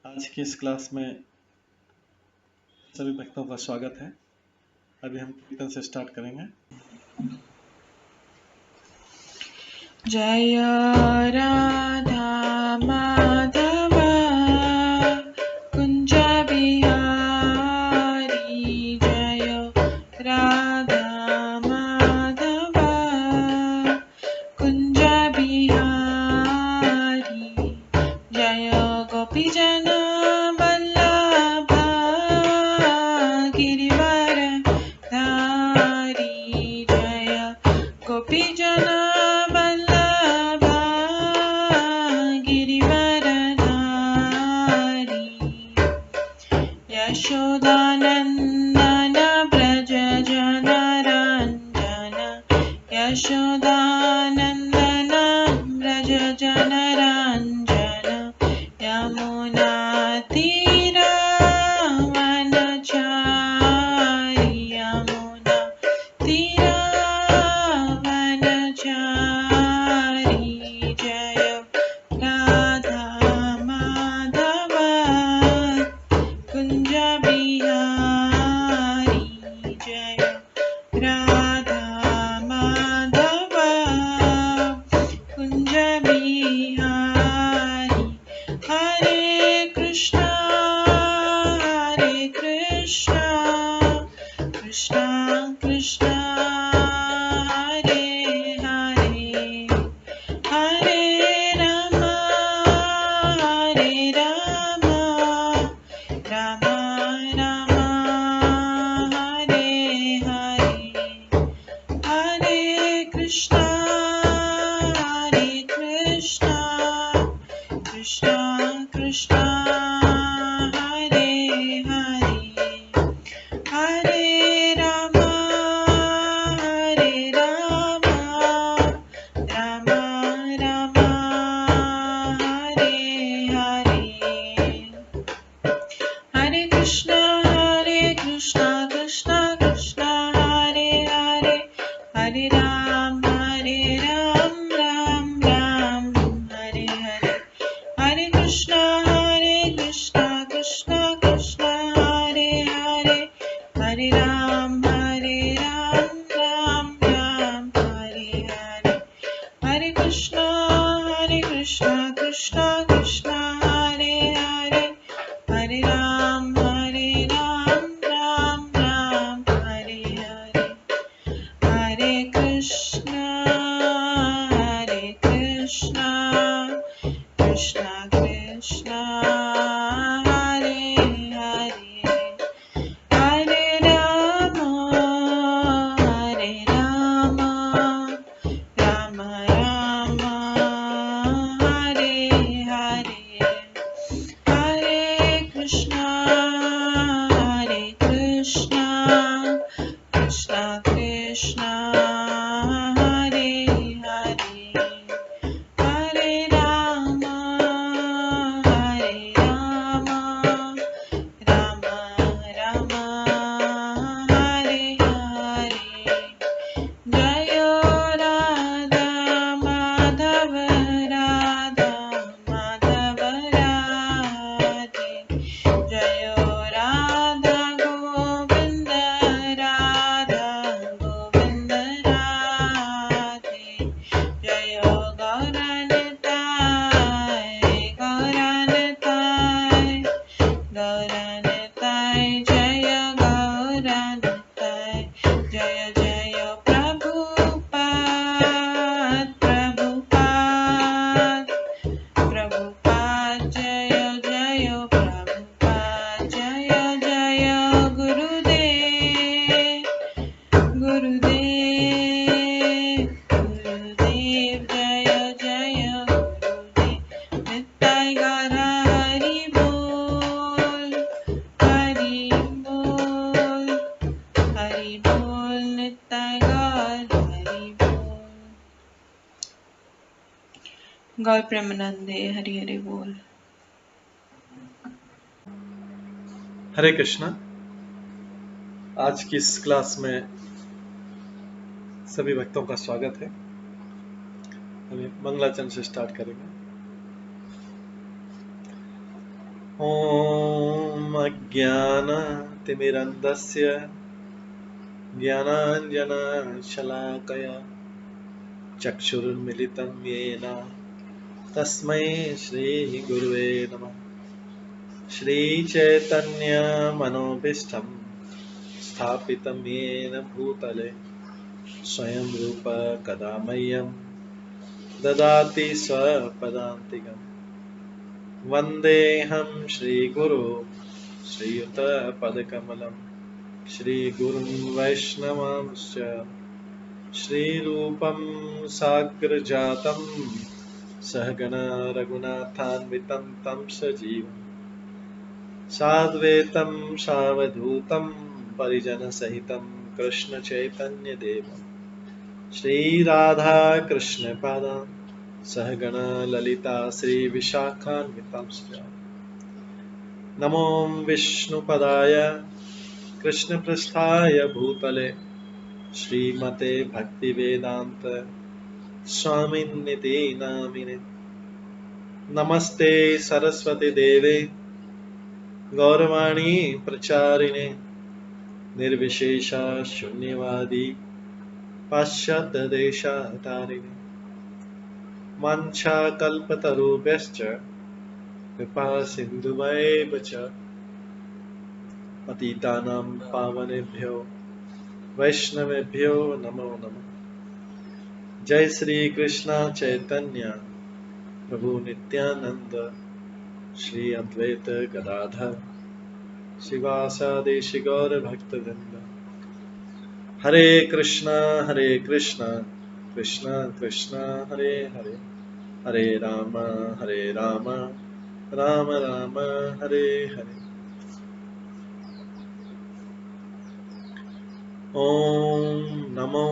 आज की इस क्लास में सभी भक्तों का स्वागत है। अभी हम कीर्तन से स्टार्ट करेंगे। जय राधा माधव कुंज बिहारी, जय राधा माधव कुंज बिहारी, जय गोपीजन वल्लभ गिरिवर धारी, जय गोपीजन वल्लभ गिरिवर धारी, यशोदानंदन ब्रज जन रंजन, यशोदानंदन ब्रज जन रंजन, यमुना तीरा वनचारी, यमुना तीरा वनचारी, जय राधा माधव कुंज बिहारी, जय राधा माधव कुंज बिहारी, हरे कृष्णा कृष्णा कृष्णा हरे हरे, हरे राम राम राम हरे हरे, हरे कृष्णा कृष्णा कृष्णा हरे हरे, हरे राम राम राम हरे हरे, हरे कृष्णा कृष्णा कृष्णा हरे हरे, हरे राम राम राम हरे हरे, हरे कृष्णा कृष्णा कृष्णा हरे हरे, हरे राम राम राम हरे हरे, हरे कृष्णा कृष्णा कृष्णा हरे हरे, हरे राम राम राम हरे हरे, हरे कृष्णा कृष्णा कृष्णा हरे हरे, हरे राम राम राम हरे हरे, हरे कृष्णा कृष्णा कृष्णा हरे हरे, हरे राम राम राम हरे हरे, जय राधा माधव राधे, जय राधा गोविंद राधे, जय गौरनताय जय गौरनताय, जय जय प्रभुपाद जय जय प्रभुपाद, जय जय गुरुदेव जय जय गुरुदेव, नित्य गौर हरि बोल नित्य गौर हरि बोल। गौर प्रेमानंदे हरि हरि बोल। हरे कृष्णा। आज की इस क्लास में सभी भक्तों का स्वागत है। अभी मंगलाचरण से स्टार्ट करेंगे। ॐ अज्ञानतिमिरन्धस्य ज्ञानाञ्जनशलाकया चक्षुरुन्मिलितं येन तस्मै श्रीगुरुवे नमः। श्रीचैतन्यमनोभीष्टं स्थापितं येन भूतले स्वयं रूप कदा मह्यं ददाति स्वपदान्तिकम्। वन्देऽहं श्रीगुरो श्रीयुतपदकमलं श्रीगुरुं वैष्णवांश्च श्रीरूपं साग्रजातं सहगणा रघुनाथान्वितं तं सजीवं साद्वैतं सावधूतं परिजनसहितं कृष्णचैतन्यदेवं श्रीराधाकृष्णपादान् सहगणा ललिता श्रीविशाखान्वितांश्च नमो विष्णुपदाय कृष्णपृष्ठाय भूतले श्रीमते भक्तिवेदांत स्वामिन्निति नामिने। नमस्ते सरस्वती देवे गौरवाणी प्रचारिणे निर्विशेषा शून्यवादी पाश्चात्य देशातारिणे। वाञ्छाकल्पतरुभ्यश्च कृपा सिन्धुभ्येव च पतितानां पावनेभ्यो वैष्णवेभ्यो नमो नमः। जय श्री कृष्ण चैतन्य प्रभु नित्यानंद श्री अद्वैत गदाधर शिवासादि गौर भक्तवृंद। हरे कृष्णा कृष्णा कृष्णा हरे हरे, हरे राम राम राम हरे हरे। ओम नमो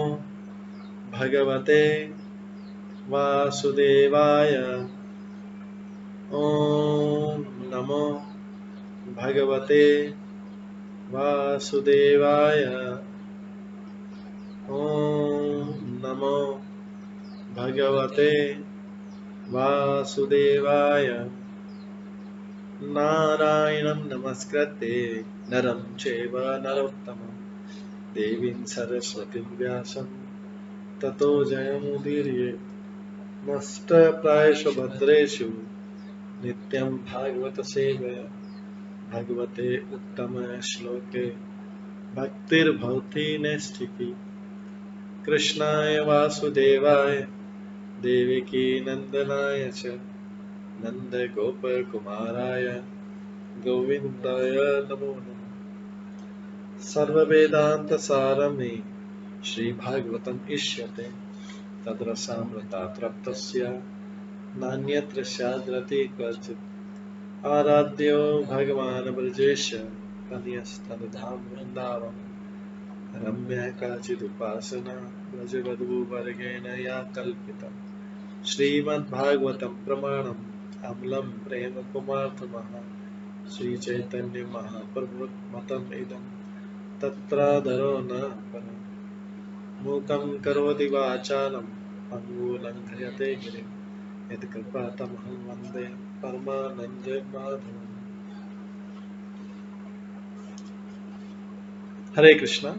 भगवते वासुदेवाय। ओम नमो भगवते वासुदेवाय। ओम नमो भगवते वासुदेवाय। नारायणं नमस्कृत्य नरं चैव नरोत्तमं देवीं सरस्वतीं व्यासं ततो जयमुदीरये। नष्टप्रायेषु भद्रेषु नित्यं भागवत सेवया भगवते उत्तम श्लोके भक्तिर्भवति नैष्ठिकी। कृष्णाय वासुदेवाय देवकी नंदनाय च नन्दगोपकुमाराय गोविन्दाय नमो नमः। सर्ववेदान्तसारमे श्रीभागवतम् इष्यते तद्रसामृतात् नान्यत्र स्याद्रति क्वचित्। आराध्यो भगवान् ब्रजेश तनयस्तनुधाम वृन्दावन रम्या काचिदुपासना ब्रजवधूवर्गेण या कल्पिता। श्रीमद्भागवतं प्रमाणम् अमलं प्रेम कुमार्थमः श्रीचैतन्य महाप्रभुमतम् इदं तत्रादरो न परम्। मूकं करोति वाचालं पङ्गुलङ्घयते गिरिं यत्कृपातमहं वन्दे परमानन्दमाधवम्। हरे कृष्णा।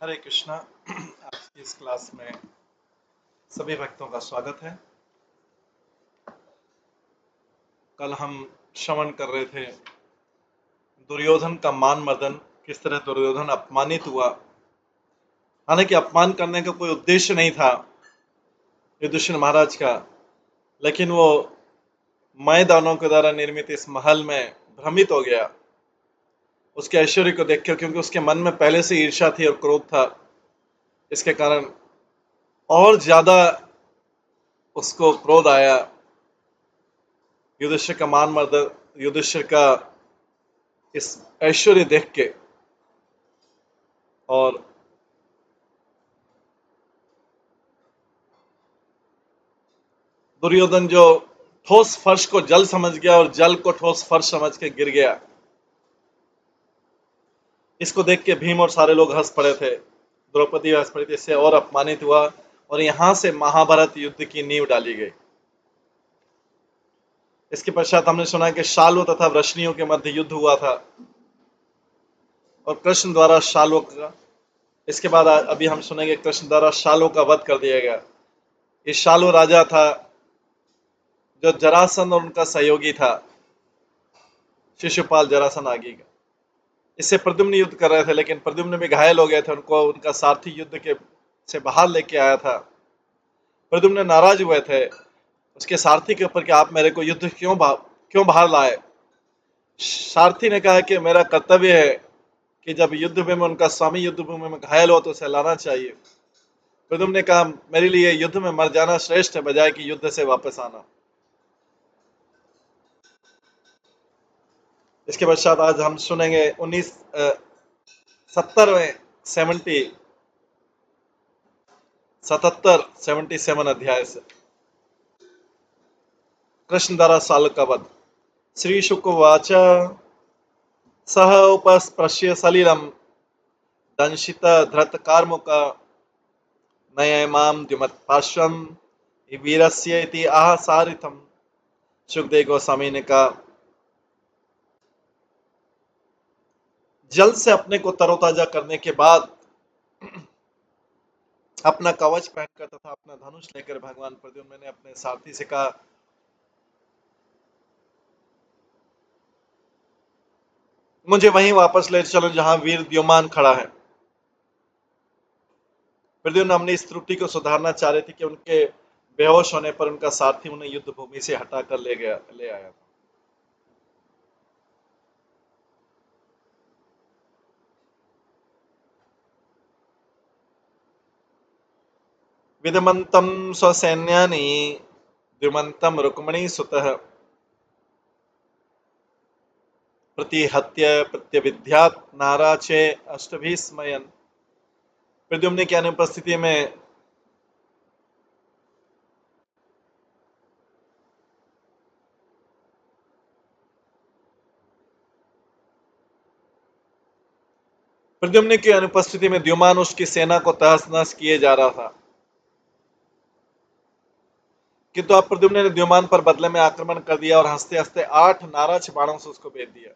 हरे कृष्णा। आज की इस क्लास में सभी भक्तों का स्वागत है। कल हम श्रवण कर रहे थे दुर्योधन का मान मर्दन, किस तरह दुर्योधन अपमानित हुआ। हालांकि अपमान करने का कोई उद्देश्य नहीं था युधिष्ठिर महाराज का, लेकिन वो मैदानों के द्वारा निर्मित इस महल में भ्रमित हो गया उसके ऐश्वर्य को देखकर, क्योंकि उसके मन में पहले से ईर्ष्या थी और क्रोध था। इसके कारण और ज्यादा उसको क्रोध आया। युधिष्ठिर का मान मर्दन, युधिष्ठिर का इस ऐश्वर्य देख के, और दुर्योधन जो ठोस फर्श को जल समझ गया और जल को ठोस फर्श समझ के गिर गया। इसको देख के भीम और सारे लोग हंस पड़े थे, द्रौपदी हंस पड़ी थी, इससे और अपमानित हुआ और यहां से महाभारत युद्ध की नींव डाली गई। इसके पश्चात हमने सुना कि शाल्व तथा वृष्णियों के मध्य युद्ध हुआ था और कृष्ण द्वारा शाल्व का, इसके बाद अभी हम सुनेंगे कृष्ण द्वारा शाल्व का वध कर दिया गया। ये शाल्व राजा था जो जरासंध और उनका सहयोगी था शिशुपाल जरासंध आगे का। इससे प्रद्युम्न युद्ध कर रहे थे, लेकिन प्रद्युम्न भी घायल हो गए थे, उनको उनका सारथी युद्ध के से बाहर लेके आया था। प्रद्युम्न नाराज हुए थे उसके सारथी के ऊपर कि आप मेरे को युद्ध क्यों बाहर लाए। सारथी ने कहा कि मेरा कर्तव्य है कि जब युद्ध में उनका स्वामी युद्ध भूमि में घायल हो तो उसे लाना चाहिए। प्रद्युम्न ने कहा मेरे लिए युद्ध में मर जाना श्रेष्ठ है बजाय कि युद्ध से वापस आना। इसके पश्चात आज हम सुनेंगे 77 अध्याय से कृष्ण द्वारा शाल्व का वध। श्री शुकवाच सह उपस्पृश्य सलिलम दंशित धृत कार्मुक नयमाम द्युमत्पार्श्वम वीरस्य इति आह सारिथम। सुखदेव गोस्वामी ने कहा, जल से अपने को तरोताजा करने के बाद अपना कवच पहनकर तथा अपना धनुष लेकर भगवान प्रद्युम्न ने अपने सारथी से कहा, मुझे वहीं वापस ले चलो जहां वीर द्युमान खड़ा है। प्रद्युम्न अपनी इस त्रुटि को सुधारना चाह रहे थे कि उनके बेहोश होने पर उनका सारथी उन्हें युद्ध भूमि से हटाकर ले आया। विदमन्तं स्वसैन्यानि द्युमन्तं रुक्मिणी सुतः प्रतिहत्य प्रत्यभिध्यात् नाराचे अष्टभिस्मयन्। प्रद्युम्न की अनुपस्थिति में प्रद्युम्न की अनुपस्थिति में द्युमान उसकी सेना को तहस नहस किए जा रहा था, किंतु अब प्रद्युम्न ने द्युमान पर बदले में आक्रमण कर दिया और हंसते हंसते 8 नाराज बाणों से उसको भेद दिया।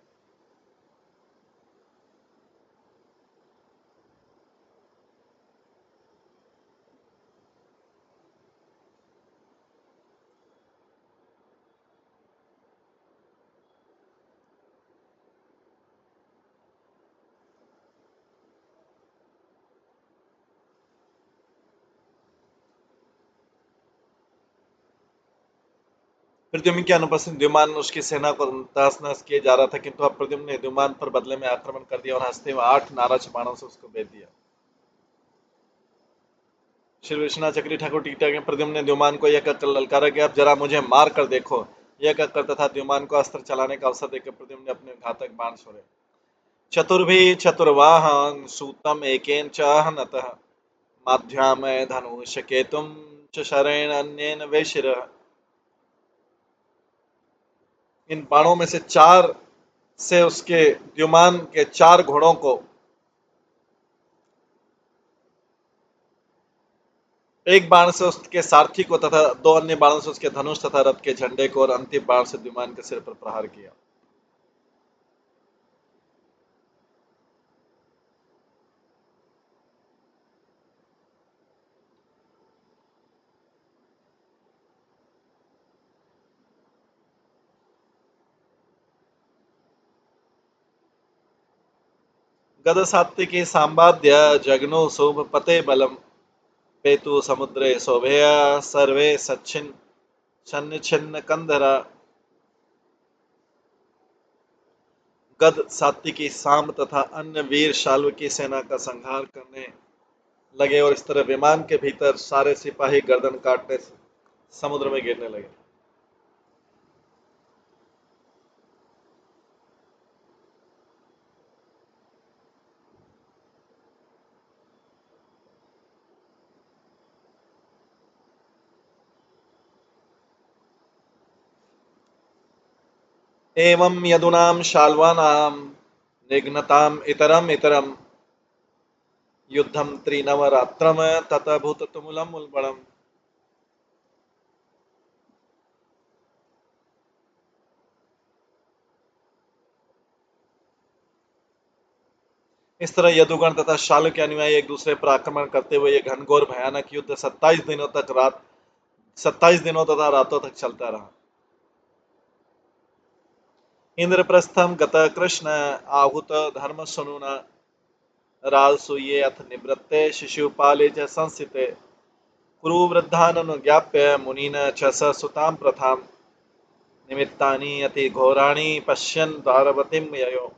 प्रद्युम्न की अनुपस्थिति द्युमान उसकी सेना को तहस नहस किए जा रहा था, किंतु अब प्रद्युम्न ने द्युमान पर बदले में आक्रमण कर दिया और हंसते हुए 8 नाराज बाणों से उसको भेद दिया। श्री विश्वनाथ चक्री ठाकुर टीका के प्रद्युम्न ने द्युमान को यह कहकर ललकारा कि अब जरा मुझे मार कर देखो। यह कहकर तथा द्युमान को अस्त्र चलाने का अवसर देकर प्रद्युम्न ने अपने घातक बाण छोड़े। चतुर्भि चतुर्वाहं सूतम एकेन च हनतः माध्यामय धनुष केतुम च शरेण अन्येन वैशिरः। इन बाणों में से 4 से उसके द्युमान के 4 घोड़ों को, एक बाण से उसके सारथी को तथा 2 अन्य बाणों से उसके धनुष तथा रथ के झंडे को और अंतिम बाण से द्युमान के सिर पर प्रहार किया। गद सात्विकी सांबाद्य जग्नो शोभ पते बलम पेतु समुद्रे शोभेय सर्वे सच्छिन छन्न छिन्न कंधरा। गद सात्विकी साम तथा अन्य वीर शाल्व की सेना का संहार करने लगे और इस तरह विमान के भीतर सारे सिपाही गर्दन काटने से समुद्र में गिरने लगे। एवं यदुनाम शाल्वानाम निघ्नताम इतरम इतरम युद्धम त्रिनवरात्रम तत भूत तुमुलम उल्बणम। इस तरह यदुगण तथा शाल्व के अनुयायी एक दूसरे पर आक्रमण करते हुए यह घनघोर भयानक युद्ध 27 दिनों तथा रातों तक चलता रहा। इंद्रप्रस्थम गत कृष्ण आहूत धर्म सुनुना राजसूये अथ निवृत्ते शिशुपाले च संस्थिते कुरुवृद्धाननुज्ञाप्य मुनिन च स सुतां प्रथां निमित्तानि अति घोराणि पश्यन् द्वारवतीं ययो।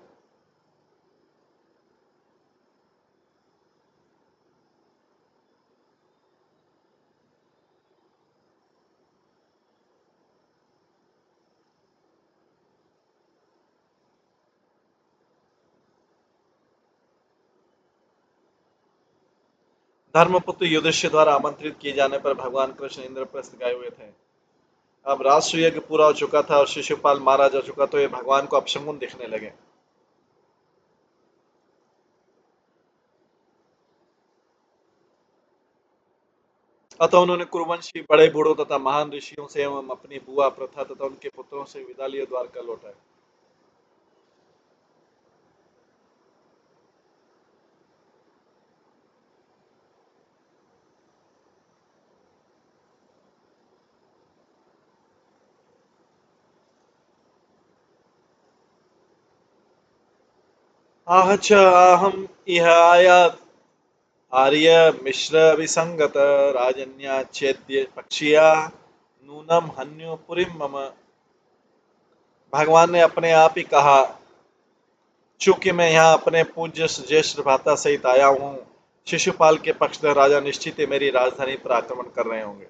धर्मपुत्र युधिष्ठिर द्वारा आमंत्रित किए जाने पर भगवान कृष्ण इंद्रप्रस्थ गए हुए थे। अब राजसूय पूरा हो चुका था और शिशुपाल मारा जा चुका, तो ये भगवान को अपशकुन दिखने लगे। अतः उन्होंने कुरुवंशी बड़े बूढ़ों तथा महान ऋषियों से एवं अपनी बुआ प्रथा तथा उनके पुत्रों से विदा लिए द्वारका लौटाए। आहच अहम इह आयात आर्य मिश्र विसंगत राजन्याच्छेद्य पक्षिया नूनम हन्यो पुरीम मम। भगवान ने अपने आप ही कहा, चूंकि मैं यहाँ अपने पूज्य ज्येष्ठ भ्राता सहित आया हूँ, शिशुपाल के पक्षधर राजा निश्चित ही मेरी राजधानी पर आक्रमण कर रहे होंगे।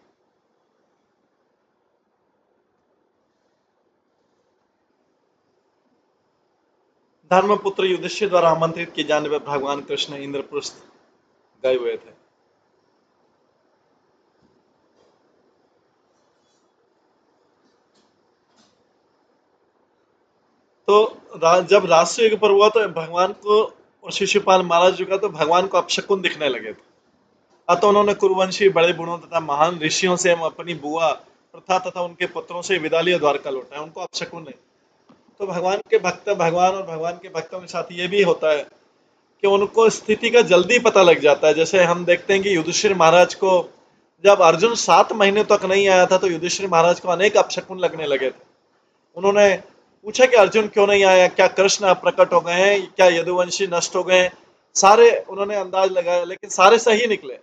धर्मपुत्र युधिष्ठिर द्वारा आमंत्रित किए जाने पर भगवान कृष्ण इंद्रप्रस्थ गए हुए थे। तो जब राजसूय पर हुआ तो भगवान को और शिशुपाल मारा चुका, तो भगवान को अपशकुन दिखने लगे थे। अतः उन्होंने कुरुवंशी बड़े बूढ़ों तथा महान ऋषियों से अपनी बुआ प्रथा तथा उनके पुत्रों से विदा लिया द्वारका लौटाया। उनको अपशकुन नहीं। तो भगवान के भक्त, भगवान और भगवान के भक्तों के साथ ये भी होता है कि उनको स्थिति का जल्दी पता लग जाता है। जैसे हम देखते हैं कि युधिष्ठिर महाराज को जब अर्जुन 7 महीने तक नहीं आया था, तो युधिष्ठिर महाराज को अनेक अपशकुन लगने लगे थे। उन्होंने पूछा कि अर्जुन क्यों नहीं आया, क्या कृष्ण प्रकट हो गए हैं, क्या यदुवंशी नष्ट हो गए हैं। सारे उन्होंने अंदाज लगाया, लेकिन सारे सही निकले।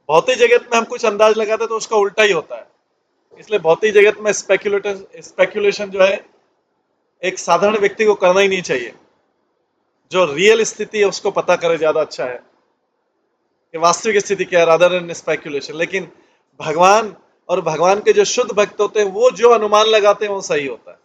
भौतिक जगत में हम कुछ अंदाज लगाते तो उसका उल्टा ही होता है। इसलिए भौतिक जगत में स्पेक्युलेशन जो है एक साधारण व्यक्ति को करना ही नहीं चाहिए। जो रियल स्थिति है उसको पता करे, ज्यादा अच्छा है कि वास्तविक स्थिति क्या है, रादर देन स्पेक्युलेशन। लेकिन भगवान और भगवान के जो शुद्ध भक्त होते हैं, वो जो अनुमान लगाते हैं वो सही होता है।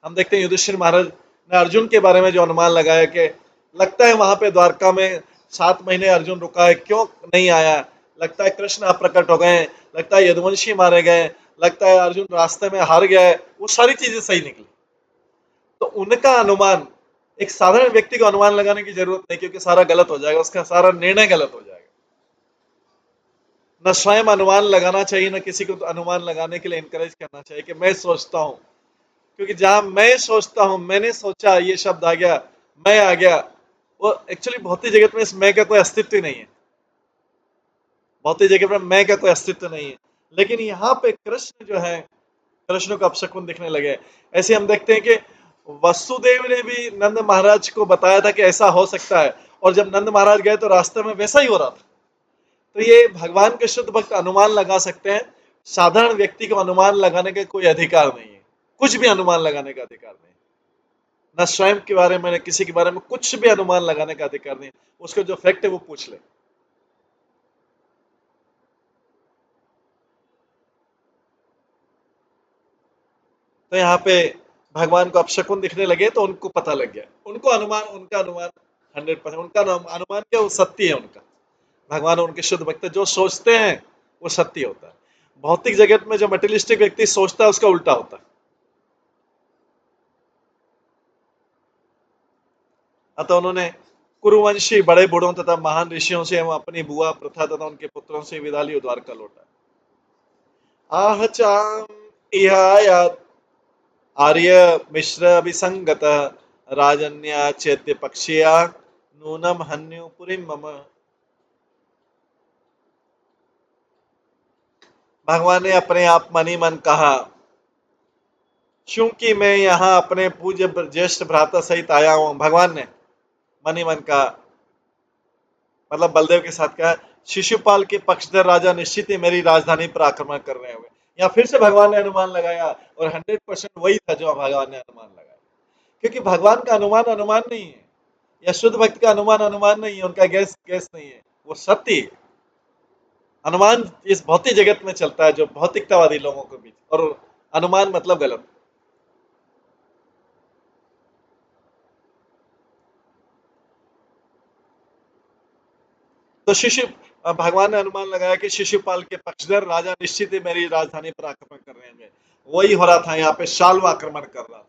हम देखते हैं युधिष्ठिर महाराज ने अर्जुन के बारे में जो अनुमान लगाया कि लगता है वहां पे द्वारका में 7 महीने अर्जुन रुका है, क्यों नहीं आया, लगता है कृष्ण अप्रकट हो गए, लगता है यदुवंशी मारे गए, लगता है अर्जुन रास्ते में हार गया है, वो सारी चीजें सही निकली। तो उनका अनुमान, एक साधारण व्यक्ति को अनुमान लगाने की जरूरत नहीं, क्योंकि सारा गलत हो जाएगा, उसका सारा निर्णय गलत हो जाएगा। न स्वयं अनुमान लगाना चाहिए, न किसी को अनुमान लगाने के लिए इनकरेज करना चाहिए कि मैं सोचता हूं। क्योंकि जहां मैं सोचता हूं, मैंने सोचा, ये शब्द आ गया, मैं आ गया, वो एक्चुअली भौतिक जगत में इस मैं का कोई अस्तित्व ही नहीं है। भौतिक जगत में मैं का कोई अस्तित्व नहीं है। लेकिन यहाँ पे कृष्ण जो है, कृष्ण को अपशकुन दिखने लगे। ऐसे हम देखते हैं कि वसुदेव ने भी नंद महाराज को बताया था कि ऐसा हो सकता है, और जब नंद महाराज गए तो रास्ते में वैसा ही हो रहा था। तो ये भगवान के शुद्ध भक्त अनुमान लगा सकते हैं। साधारण व्यक्ति को अनुमान लगाने का कोई अधिकार नहीं है, कुछ भी अनुमान लगाने का अधिकार नहीं, न स्वयं के बारे में न किसी के बारे में कुछ भी अनुमान लगाने का अधिकार नहीं। उसको जो फैक्ट है वो पूछ ले। तो यहाँ पे भगवान को अपशकुन दिखने लगे तो उनको पता लग गया, उनको अनुमान, उनका अनुमान 100%, उनका अनुमान क्या, वो सत्य है उनका। भगवान उनके शुद्ध भक्त जो सोचते हैं वो सत्य होता है। भौतिक जगत में जो मटेरियलिस्टिक व्यक्ति सोचता है उसका उल्टा होता है। अतः उन्होंने कुरुवंशी बड़े बूढ़ों तथा महान ऋषियों से एवं अपनी बुआ प्रथा तथा उनके पुत्रों से विदा ली, द्वारका लौटा। आह चाम इहायात आर्य मिश्र अभिसंगत राजन्या चैत्य पक्षिया नूनम हन्यु पुरी मम। भगवान ने अपने आप मन ही मन कहा, क्योंकि मैं यहाँ अपने पूज्य ज्येष्ठ भ्राता सहित आया हूं। भगवान ने मन ही मन कहा, मतलब बलदेव के साथ कहा, शिशुपाल के पक्षधर राजा निश्चित ही मेरी राजधानी पर आक्रमण कर रहे हुए। या फिर से भगवान ने अनुमान लगाया, और 100% वही था जो भगवान ने अनुमान लगाया। क्योंकि भगवान का अनुमान अनुमान नहीं है, या शुद्ध भक्त का अनुमान अनुमान नहीं है, उनका गैस गैस नहीं है, वो सत्य है। अनुमान इस भौतिक जगत में चलता है, जो भौतिकतावादी लोगों के बीच, और अनुमान मतलब गलत। तो शिशु भगवान ने अनुमान लगाया कि शिशुपाल के पक्षधर राजा निश्चित ही मेरी राजधानी पर आक्रमण कर रहे हैं। वही हो रहा था यहाँ पे, शाल्व आक्रमण कर रहा था।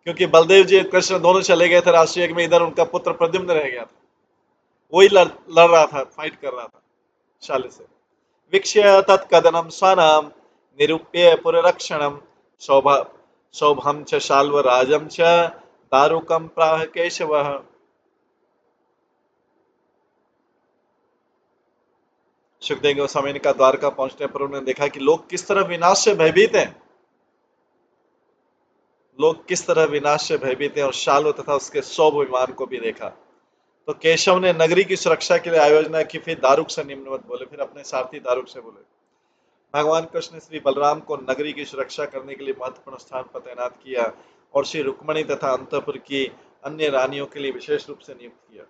क्योंकि बलदेव जी कृष्ण दोनों चले गए थे राष्ट्रीय में, इधर उनका पुत्र प्रद्युम्न रह गया था, वही लड़ रहा था, फाइट कर रहा था शाल से। वीक्ष्य तत्कदनम स्वानाम निरूप्य पुररक्षणम शोभा शोभम च शाल्व राजम च दारुकम प्राह केशवः। सुखदेव गोस्वामी का द्वारका पहुंचने पर उन्होंने देखा कि लोग किस तरह विनाश से भयभीत हैं, लोग किस तरह विनाश से भयभीत हैं, और शाल्व तथा उसके 100 विमान को भी देखा। तो केशव ने नगरी की सुरक्षा के लिए आयोजना की, फिर दारुक से निम्नवत बोले, फिर अपने सारथी दारुक से बोले। भगवान कृष्ण ने श्री बलराम को नगरी की सुरक्षा करने के लिए महत्वपूर्ण स्थान पर तैनात किया, और श्री रुक्मणी तथा अंतपुर की अन्य रानियों के लिए विशेष रूप से नियुक्त किया।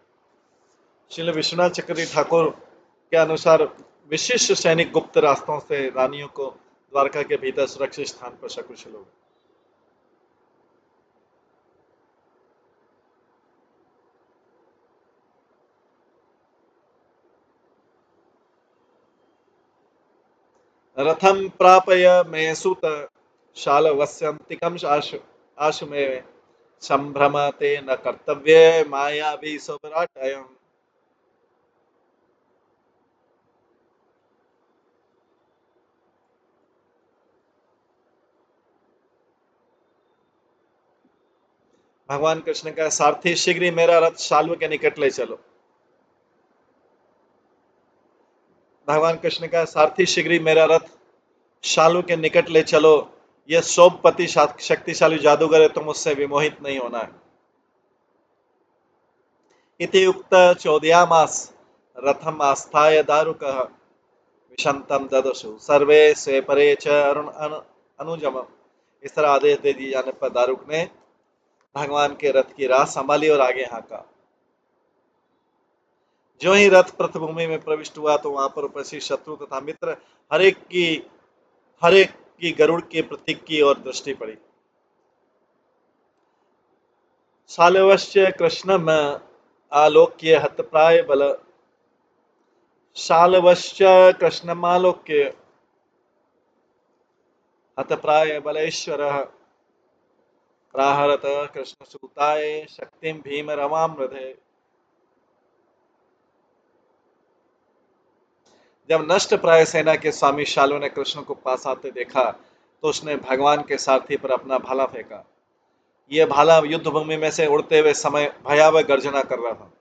श्री विश्वनाथ चक्रवर्ती ठाकुर के अनुसार विशिष्ट सैनिक गुप्त रास्तों से रानियों को द्वारका के भीतर सुरक्षित स्थान पर सकुशल हो। रथम प्रापय मे सुत शालवस्यन्तिकम आशु आशु में संभ्रमते न कर्तव्य माया भी स्वराट अयम। भगवान कृष्ण का सारथी, शीघ्र ही मेरा रथ शाल्व के निकट ले चलो। भगवान कृष्ण का सारथी, शीघ्र ही मेरा रथ शाल्व के निकट ले चलो। यह सोमपति शक्तिशाली जादूगर है, तुम उससे विमोहित नहीं होना है। इति उक्त चोदयामास रथम आस्थाय दारुकः विशंतम ददसु सर्वे स्वे च अनुजम। इस तरह आदेश दे दिए जाने पर दारुक ने भगवान के रथ की राह संभाली और आगे हाँका। जो ही रथ पृथ्वी में प्रविष्ट हुआ तो वहां पर उपस्थित शत्रु तथा मित्र हर एक की गरुड़ के प्रतीक की ओर दृष्टि पड़ी। शाल्वश्च कृष्णम आलोक्य हतप्राय बल शाल्वश्च कृष्णमालोक्य हतप्राय बलेश्वरः प्राहरत कृष्णसूताय शक्तिं भीम रमामृधे। जब नष्ट प्राय सेना के स्वामी शाल्व ने कृष्ण को पास आते देखा तो उसने भगवान के सारथी पर अपना भाला फेंका। यह भाला युद्ध भूमि में से उड़ते हुए समय भयावह गर्जना कर रहा था।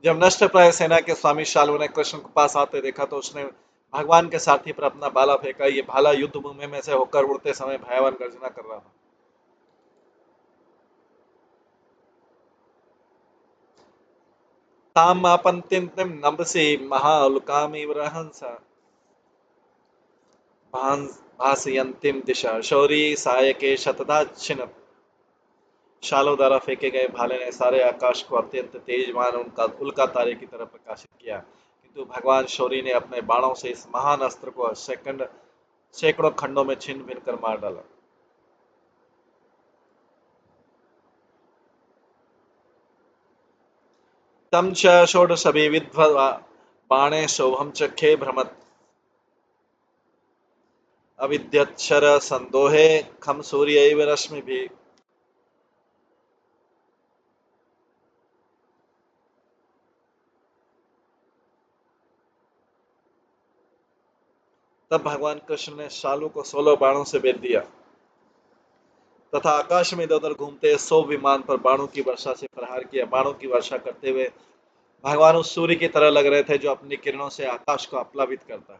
जब नष्ट प्राय सेना के स्वामी शाल्व ने कृष्ण के पास आते देखा तो उसने भगवान के सारथी पर अपना भाला फेंका। ये भाला युद्ध भूमि में से होकर उड़ते समय भयावन गर्जना कर रहा था। ताम आपंतिम नभसी महाउल्कामिव रहंसा भासयंतिम दिशा शौरी सायके शतदाच्छिन्न। शालों द्वारा फेंके गए भाले ने सारे आकाश को अत्यंत तेजवान उनका उल्का तारे की तरह प्रकाशित किया, किंतु भगवान शौरी ने अपने बाणों से इस महान अस्त्र को सैकड़ों खंडों में छिन्न भिन्न कर मार डाला। तम च षोडशभिर्विद्ध्वा बाणे शोभम चखे भ्रमत् अविद्यक्षर संदोहे खम सूर्यैव रश्मिभिः। तब भगवान कृष्ण ने शालू को 16 बाणों से भेद दिया तथा आकाश में इधर उधर घूमते 100 विमान पर बाणों की वर्षा से प्रहार किया। बाणों की वर्षा करते हुए भगवान उस सूर्य की तरह लग रहे थे जो अपनी किरणों से आकाश को आप्लावित करता है।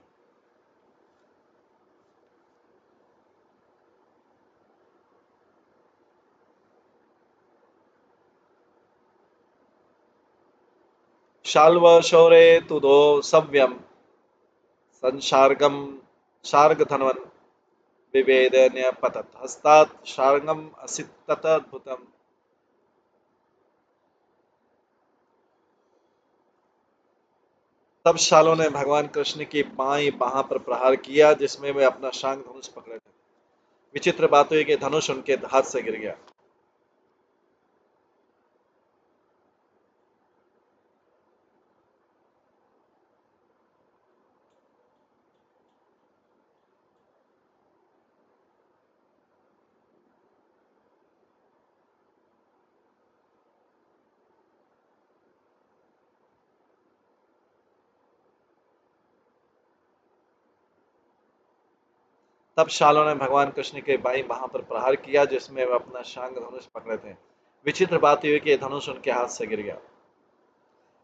शाल्व शौरे तुदो सव्यम संसार्गम शार्ग धनवन विवेद न्यपतत हस्तात् शार्गम असित अद्भुतम। तब शालों ने भगवान कृष्ण की बाईं बाह पर प्रहार किया जिसमें वे अपना शांग धनुष पकड़े थे। विचित्र बात हुई कि धनुष उनके हाथ से गिर गया। तब शालों ने भगवान कृष्ण के बाईं बाह पर प्रहार किया जिसमें वे अपना शांग धनुष पकड़े थे। विचित्र बात हुई कि धनुष उनके हाथ से गिर गया।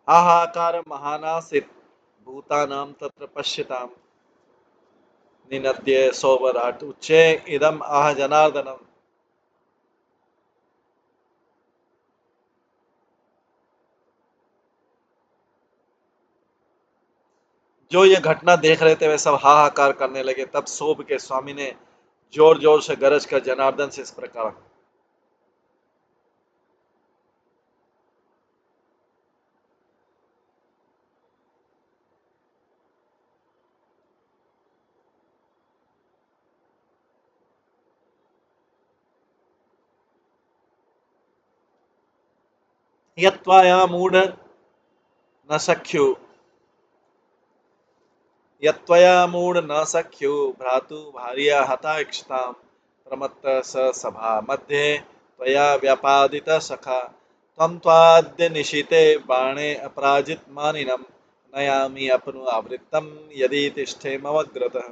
हाहाकार महानासित भूतानां तत्र पश्यताम निनद्य सौवराट उच्चे इदम आह जनार्दनम। जो ये घटना देख रहे थे वे सब हाहाकार करने लगे। तब सोब के स्वामी ने जोर जोर से गरज कर जनार्दन से इस प्रकार, यत्त्वाया मूढ़ न सख्यु यत्त्वया मूढ़ न सख्यु भ्रातु भार्या हता इक्षताम प्रमत्त स सभा मध्ये त्वया व्यापादित सखा त्वं त्वाद्य निशीते बाणे अपराजित मानिनम नयामि अपनु आवृत्तम यदि तिष्ठेमवग्रतः।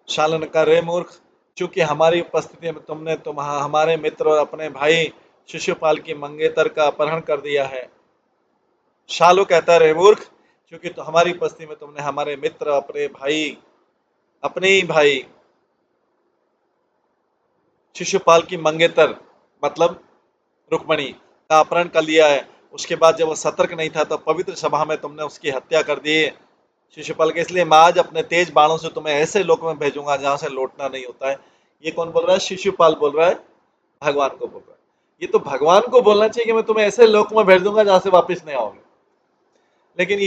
शालन का रे मूर्ख, चूंकि हमारी उपस्थिति में तुमने हमारे मित्र और अपने भाई शिशुपाल की मंगेतर का अपहरण कर दिया है। शालू कहता है रे मूर्ख, क्योंकि तो हमारी उपस्थिति में तुमने हमारे मित्र अपने ही भाई शिशुपाल की मंगेतर मतलब रुक्मणी का अपहरण कर लिया है। उसके बाद जब वो सतर्क नहीं था तो पवित्र सभा में तुमने उसकी हत्या कर दी है शिशुपाल के। इसलिए मैं आज अपने तेज बाणों से तुम्हें ऐसे लोक में भेजूंगा जहां से लौटना नहीं होता है। ये कौन बोल रहा है? शिशुपाल बोल रहा है, भगवान को बोल रहा है। ये तो भगवान को बोलना चाहिए कि मैं तुम्हें ऐसे लोक में भेज दूंगा जहां से वापस नहीं आओगे, लेकिन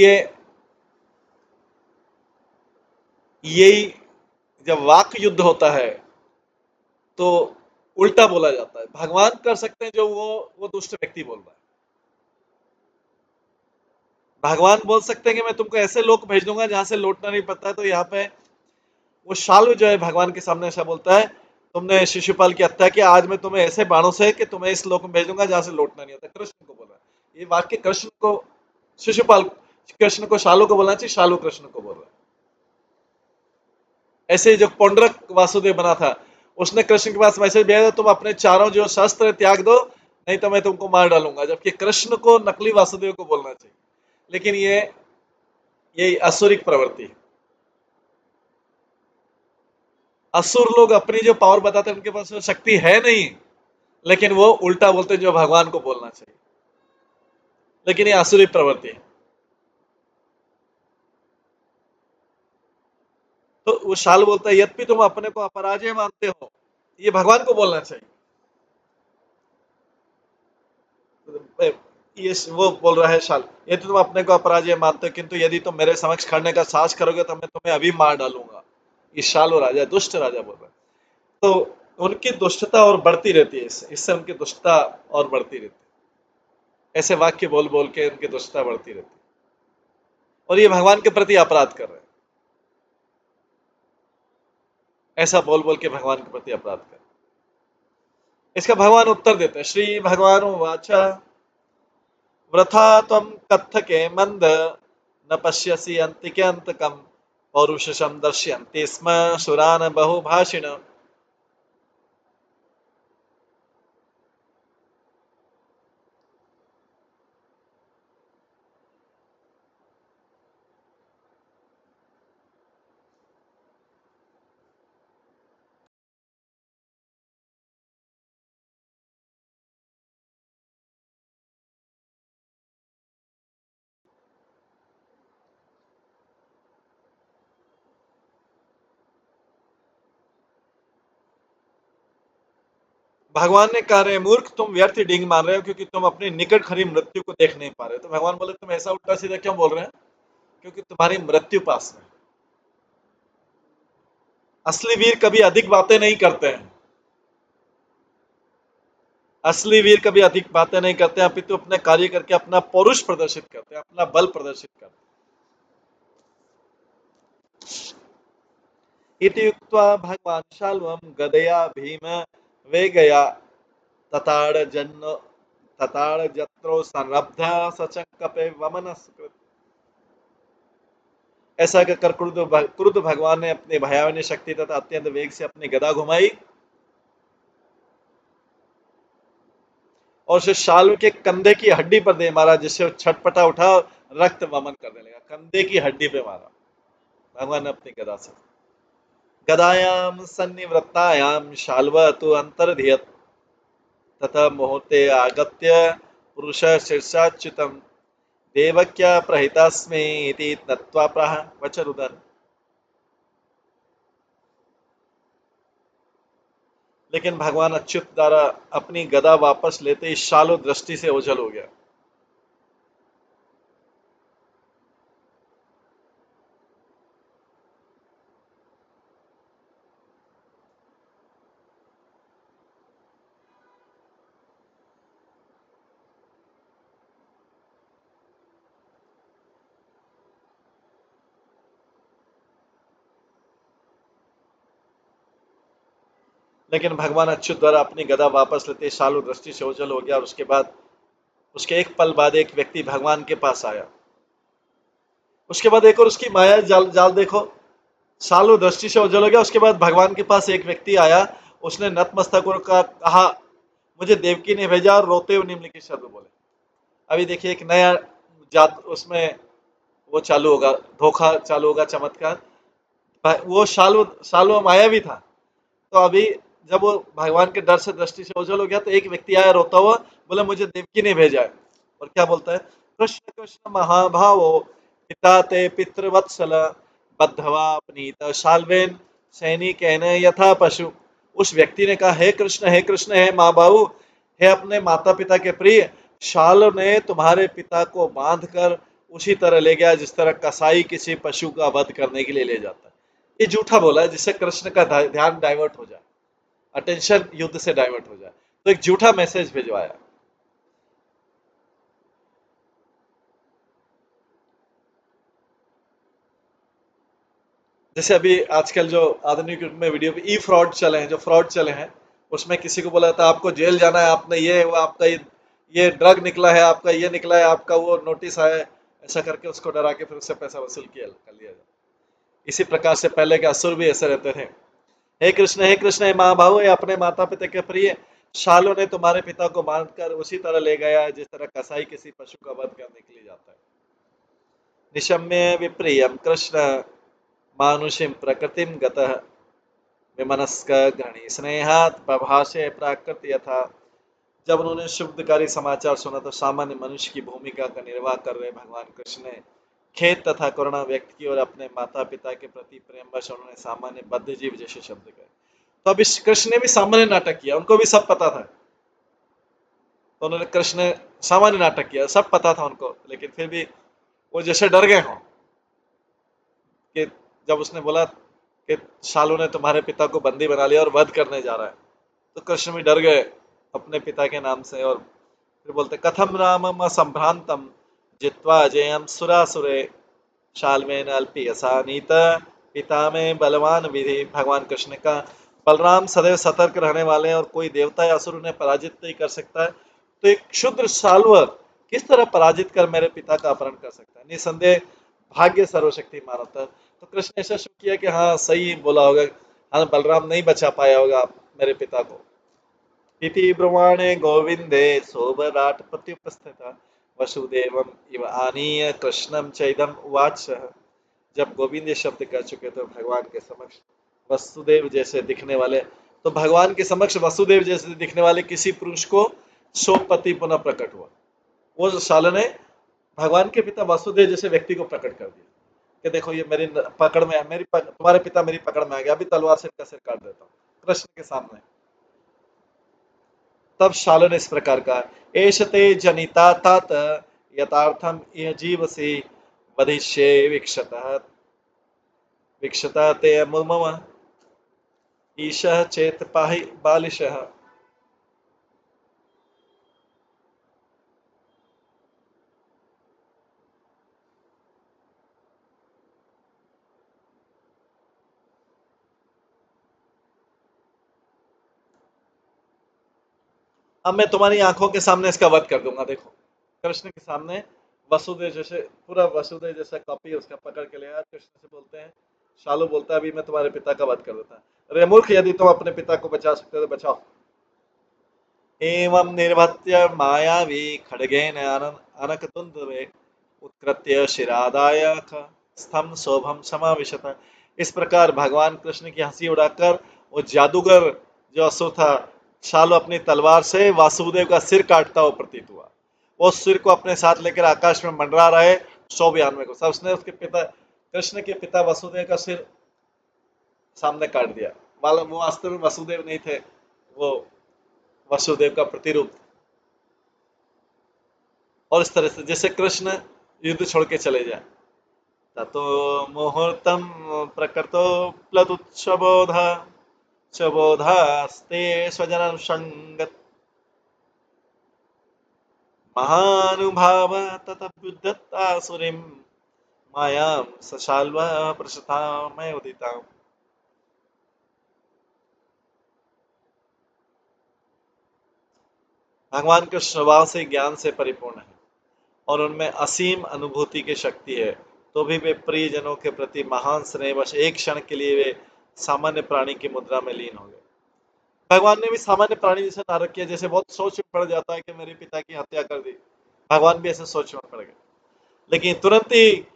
यही जब वाक युद्ध होता है तो उल्टा बोला जाता है। भगवान कर सकते हैं जो वो दुष्ट व्यक्ति बोल रहा है। भगवान बोल सकते हैं कि मैं तुमको ऐसे लोक भेज दूंगा जहां से लौटना नहीं पड़ता है। तो यहाँ पे वो शालू जो है भगवान के सामने ऐसा बोलता है, तुमने शिशुपाल की हत्या की, आज मैं तुम्हें ऐसे बाणों से कि तुम्हें इस लोक में भेजूंगा जहां से लौटना नहीं होता। कृष्ण को बोल रहा है ये वाक्य। कृष्ण को शिशुपाल, कृष्ण को शालू को बोलना चाहिए, शालू कृष्ण को बोल रहा है। ऐसे जो पौंड्रक वासुदेव बना था उसने कृष्ण के पास मैसेज भेजा तुम अपने चारों जो शस्त्र त्याग दो, नहीं तो मैं तुमको मार डालूंगा, जबकि कृष्ण को नकली वासुदेव को बोलना चाहिए। लेकिन ये असुरिक प्रवृत्ति है। असुर लोग अपनी जो पावर बताते हैं उनके पास वो शक्ति है नहीं, लेकिन वो उल्टा बोलते हैं जो भगवान को बोलना चाहिए। लेकिन ये आसुरी प्रवृत्ति है। तो वो शाल बोलता है यद्यपि तुम अपने को अपराजय मानते हो, ये भगवान को बोलना चाहिए। ये वो बोल रहा है शाल, यदि तुम अपने को अपराजय मानते हो किंतु यदि तुम मेरे समक्ष खड़ने का साहस करोगे तो मैं तुम्हें अभी मार डालूंगा। ये शाल और राजा, दुष्ट राजा बोल रहा है। तो उनकी दुष्टता और बढ़ती रहती है, इससे उनकी दुष्टता और बढ़ती रहती है। ऐसे वाक्य बोल बोल के उनकी दुष्टता बढ़ती रहती है, और ये भगवान के प्रति अपराध कर रहे हैं। ऐसा बोल बोल के भगवान के प्रति अपराध कर। इसका भगवान उत्तर देते हैं, श्री भगवान वाचा वृथा त्वं कत्थके मंद न पश्यसि अंतिके अंतकम पौरुषम दर्शयन्ति स्म सुरान बहुभाषिण। भगवान ने कहा रहे मूर्ख तुम व्यर्थ डींग मार रहे हो क्योंकि तुम अपनी निकट खड़ी मृत्यु को देख नहीं पा रहे। तो भगवान बोले तुम ऐसा उल्टा सीधा क्यों बोल रहे हैं? क्योंकि तुम्हारी मृत्यु पास में। असली वीर कभी अधिक बातें नहीं करते हैं। असली वीर कभी अधिक बातें नहीं करते हैं, अपितु अपने कार्य करके अपना पौरुष प्रदर्शित करते हैं, अपना बल प्रदर्शित करते हैं। इति युक्त्वा भगवान शाल्वं गदया भीम वेगया तताड़ जन्नो तताड़ जत्रो संरब्ध सचंकपे वमन सुकृत। ऐसा कहकर क्रुद्ध भगवान ने अपनी भयावनी शक्ति तथा अत्यंत वेग से अपनी गदा घुमाई और उसे शाल्व के कंधे की हड्डी पर दे मारा, जिससे वो छटपटा उठा और रक्त वमन करने लगा। कंधे की हड्डी पे मारा भगवान ने अपनी गदा से। गदायाम सन्निवृत्तायाम शाल्व तु अंतर्धियत तथा मुहूर्ते आगत्य पुरुष शीर्षाच्युतम देवक्या प्रहितास्मि इति नत्वा प्राह वचरुदन। लेकिन भगवान अच्युत द्वारा अपनी गदा वापस लेते ही शालो दृष्टि से ओझल हो गया। लेकिन भगवान अच्युत द्वारा अपनी गदा वापस लेते ही शालू दृष्टि से ओझल हो गया, और उसके एक पल बाद एक व्यक्ति भगवान के पास आया। उसके बाद एक और उसकी माया जाल जाल देखो, शालू दृष्टि से ओझल हो गया, उसके बाद भगवान के पास एक व्यक्ति आया। उसने नतमस्तक होकर कहा मुझे देवकी ने भेजा, और रोते हुए निम्नलिखित शब्द बोले। अभी देखिए एक नया जात उसमें वो चालू होगा, धोखा चालू होगा, चमत्कार। वो शालू मायावी था। तो अभी जब वो भगवान के डर से दृष्टि से ओझल हो गया, तो एक व्यक्ति आया रोता हुआ, बोला मुझे देवकी ने भेजा है। और क्या बोलता है, कृष्ण कृष्ण महाभावो पिता ते पितृवत्सल बद्धवा अपनीत शाल्वेन सैनिकेन यथा पशु। उस व्यक्ति ने कहा हे कृष्ण हे कृष्ण, हे माँ बाबू, हे अपने माता पिता के प्रिय, शाल ने तुम्हारे पिता को बांध कर उसी तरह ले गया जिस तरह कसाई किसी पशु का वध करने के लिए ले जाता है। ये झूठा बोला है जिससे कृष्ण का ध्यान डाइवर्ट हो जाए, अटेंशन युद्ध से डाइवर्ट हो जाए। तो एक झूठा मैसेज भिजवाया। जैसे अभी आजकल जो आधुनिक युग में वीडियो पे ई फ्रॉड चले हैं, जो फ्रॉड चले हैं, उसमें किसी को बोला था आपको जेल जाना है, आपने ये वो आपका ये ड्रग निकला है, आपका ये निकला है, आपका वो नोटिस आया है, ऐसा करके उसको डरा के फिर उससे पैसा वसूल किया कर लिया जाए। इसी प्रकार से पहले के असुर भी ऐसे रहते थे। हे कृष्ण, हे महाभाव, हे अपने माता पिता के प्रिय, शालों ने तुम्हारे पिता को बांधकर उसी तरह ले गया जिस तरह कसाई किसी पशु का वध करने के लिए जाता है। निशम्य विप्रियम कृष्ण मानुषिम प्रकृतिम गतः विमनस्क गृणी स्नेहात प्रभाषे प्राकृत यथा। जब उन्होंने शुभकारी समाचार सुना तो सामान्य मनुष्य की भूमिका का निर्वाह कर रहे भगवान कृष्ण ने खेद तथा करुणा व्यक्त की और अपने माता पिता के प्रति प्रेमवश उन्होंने सामान्य बद्ध जीव जैसे शब्द कहे। तो अब इस कृष्ण ने भी सामान्य नाटक किया, उनको भी सब पता था। तो उन्होंने कृष्ण सामान्य नाटक किया, सब पता था उनको, लेकिन फिर भी वो जैसे डर गए हों कि जब उसने बोला कि शालू ने तुम्हारे पिता को बंदी बना लिया और वध करने जा रहा है, तो कृष्ण भी डर गए अपने पिता के नाम से। और फिर बोलते कथम रामम असंभ्रांतम जित्वा जयम सुरासुरे शालमेन अल्पीयसा नीत पिता में बलवान विधि। भगवान कृष्ण का बलराम सदैव सतर्क रहने वाले हैं और कोई देवता या असुर उन्हें पराजित नहीं कर सकता है, तो एक क्षुद्र साल्वर किस तरह पराजित कर मेरे पिता का अपहरण कर सकता है। निसंदेह भाग्य सर्वशक्तिमान होता है। तो कृष्ण ऐसा शुभ किया कि हाँ सही बोला होगा, हाँ बलराम नहीं बचा पाया होगा मेरे पिता को। इति ब्रुवाणे गोविंदे सोबराट प्रत्युपस्थिता वसुदेवम इव आनीय कृष्णम चैदम उवाच। जब गोविंद ये शब्द कह चुके तो भगवान के समक्ष वसुदेव जैसे दिखने वाले, तो भगवान के समक्ष वसुदेव जैसे दिखने वाले किसी पुरुष को शोकपति पुनः प्रकट हुआ। वो साल ने भगवान के पिता वसुदेव जैसे व्यक्ति को प्रकट कर दिया कि देखो ये मेरी पकड़ में है, तुम्हारे पिता मेरी पकड़ में आ गया, अभी तलवार से इनका सिर काट देता हूँ कृष्ण के सामने। तब शालो ने इस प्रकार कहा, एषते जनिता तात यथार्थम यह जीव से वधिष्ये विक्षता ते अमुमम ईशः चेत पाहि बालिशः। अब मैं तुम्हारी आंखों के सामने इसका वध कर दूंगा। देखो कृष्ण के सामने वसुदेव जैसे, पूरा वसुदेव जैसा कॉपी उसका पकड़ के ले आया। कृष्ण से बोलते हैं, शालू बोलता है अभी मैं तुम्हारे पिता का वध कर देता है। अरे मूर्ख, यदि तुम अपने पिता को बचा सकते हो तो बचाओ। एवं निर्भत्य मायावी खड्गेन अनकतुंडवे उत्कृत्य शिरादाय स्थम शोभम समाविशत। इस प्रकार भगवान कृष्ण की हंसी उड़ाकर वो जादूगर जो असुर था शालू अपनी तलवार से वासुदेव का सिर काटता हुआ प्रतीत हुआ। वो सिर को अपने साथ लेकर आकाश में मंडरा रहे 192 को। उसने उसके पिता कृष्ण के पिता वसुदेव का सिर सामने काट दिया। वो वास्तव में वसुदेव नहीं थे, वो वसुदेव का प्रतिरूप। और इस तरह से जैसे कृष्ण युद्ध छोड़ के चले जाए। ततो मुहूर्तम प्रकृतो प्लुत्सबोध स्वबोधास्ते स्वजन संगत महानुभाव ततभ्युद्धतासुरीं मायां सशाल्व प्रसथामय उदिता। भगवान के स्वभाव से ज्ञान से परिपूर्ण है और उनमें असीम अनुभूति की शक्ति है, तो भी वे प्रियजनों के प्रति महान स्नेहवश एक क्षण के लिए वे सामान्य प्राणी की मुद्रा में लीन हो गए। भगवान ने भी सामान्य प्राणी जैसे नाटक किया, जैसे बहुत सोच में पड़ जाता है कि मेरे पिता की हत्या कर दी, भगवान भी ऐसे सोच में पड़ गए। लेकिन तुरंत ही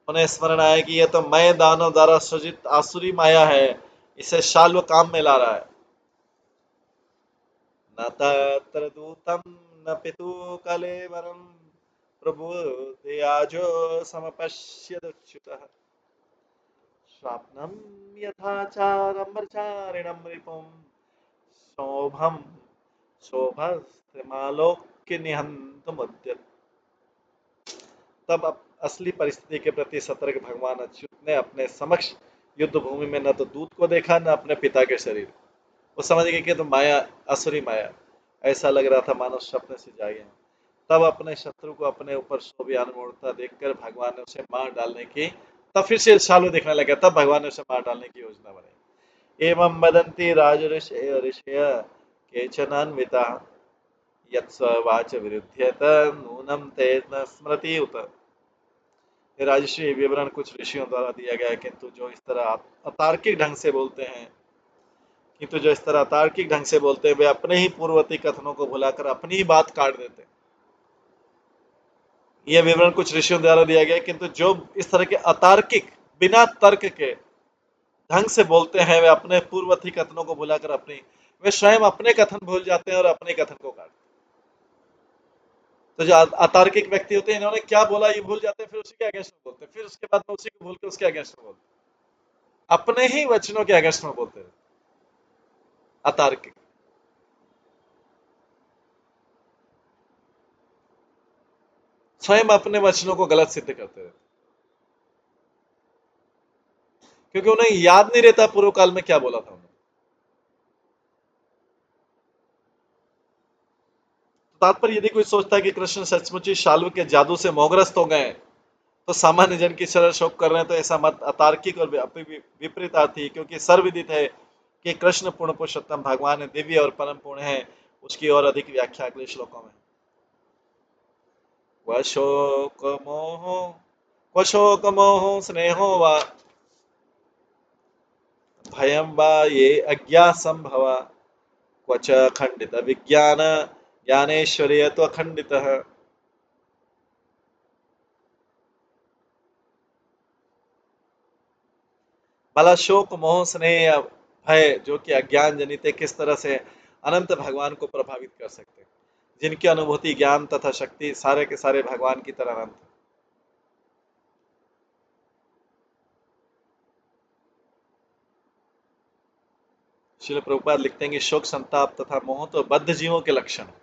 उन्हें स्मरण आया कि यह तो मैं दानव द्वारा सृजित आसुरी माया है, इसे शाल्व काम में ला रहा है। न तत्र दूतम न पितु कलेवरम प्रभु दयाजो समपश्यदच्युतः स्वाप्नम यथाचारमर्चारिणं रिपुं शोभम शोभस्त्रिमालोक्य निहंतमुद्यत। तब असली परिस्थिति के प्रति सतर्क भगवान अच्युत ने अपने समक्ष युद्ध भूमि में न तो दूत को देखा न अपने पिता के शरीर। वो समझ गए कि तो माया, असुरी माया, ऐसा लग रहा था मानो स्वप्न से जागे हैं। तब अपने शत्रु को अपने ऊर शोभियान मोड़ता देखकर भगवान ने उसे मार डालने की, तब फिर से शालू देखने लगा, तब भगवान ने उसे मार डालने की योजना बनाई। एवं वदन्ति राजऋषय ऋषय केचनान्विता यत्स्वाच विरुध्यत नूनम तेन स्मृति उत। राजश्री विवरण कुछ ऋषियों द्वारा दिया गया है, किंतु जो इस तरह अतार्किक ढंग से बोलते हैं किंतु जो इस तरह तार्किक ढंग से बोलते हैं वे अपने ही पूर्ववर्ती कथनों को भुलाकर अपनी ही बात काट देते हैं। यह विवरण कुछ ऋषियों द्वारा दिया गया, किंतु जो इस तरह के अतार्किक बिना तर्क के ढंग से बोलते हैं वे अपने पूर्ववर्ती कथनों को भुलाकर वे स्वयं अपने कथन भूल जाते हैं और अपने कथन को काटते हैं। तो जो अतार्किक व्यक्ति होते हैं, इन्होंने क्या बोला ये भूल जाते हैं, फिर उसी के अगेंस्ट में बोलते हैं, फिर उसके बाद में उसी को भूल के उसके अगेंस्ट में बोलते हैं, अपने ही वचनों के अगेंस्ट में बोलते हैं अतार्किक। स्वयं अपने वचनों को गलत सिद्ध करते रहते, क्योंकि उन्हें याद नहीं रहता पूर्व काल में क्या बोला था उन्होंने। तात्पर्य यदि कोई सोचता है कि कृष्ण सचमुच ही शाल्व के जादू से मोहग्रस्त हो गए तो सामान्य जन की शरण शोक कर रहे हैं, तो ऐसा मत अतार्किक और विपरीतार्थी, क्योंकि सर्वविदित है कि कृष्ण पूर्ण पुरुषोत्तम भगवान है, दिव्य और परम पूर्ण है। उसकी और अधिक व्याख्या अगले श्लोकों में। वशोक मोहो वशोक मोहो स्नेहो वा भयं वा ये अज्ञा संभवा क्वच खंडित विज्ञान ज्ञानेश्वर्य तो अखंडित। भला शोक मोह स्नेह या भय जो कि अज्ञान जनित है, किस तरह से अनंत भगवान को प्रभावित कर सकते हैं, जिनकी अनुभूति ज्ञान तथा शक्ति सारे के सारे भगवान की तरह अनंत है। श्रील प्रभुपाद लिखते हैं कि शोक संताप तथा मोह तो बद्ध जीवों के लक्षण है।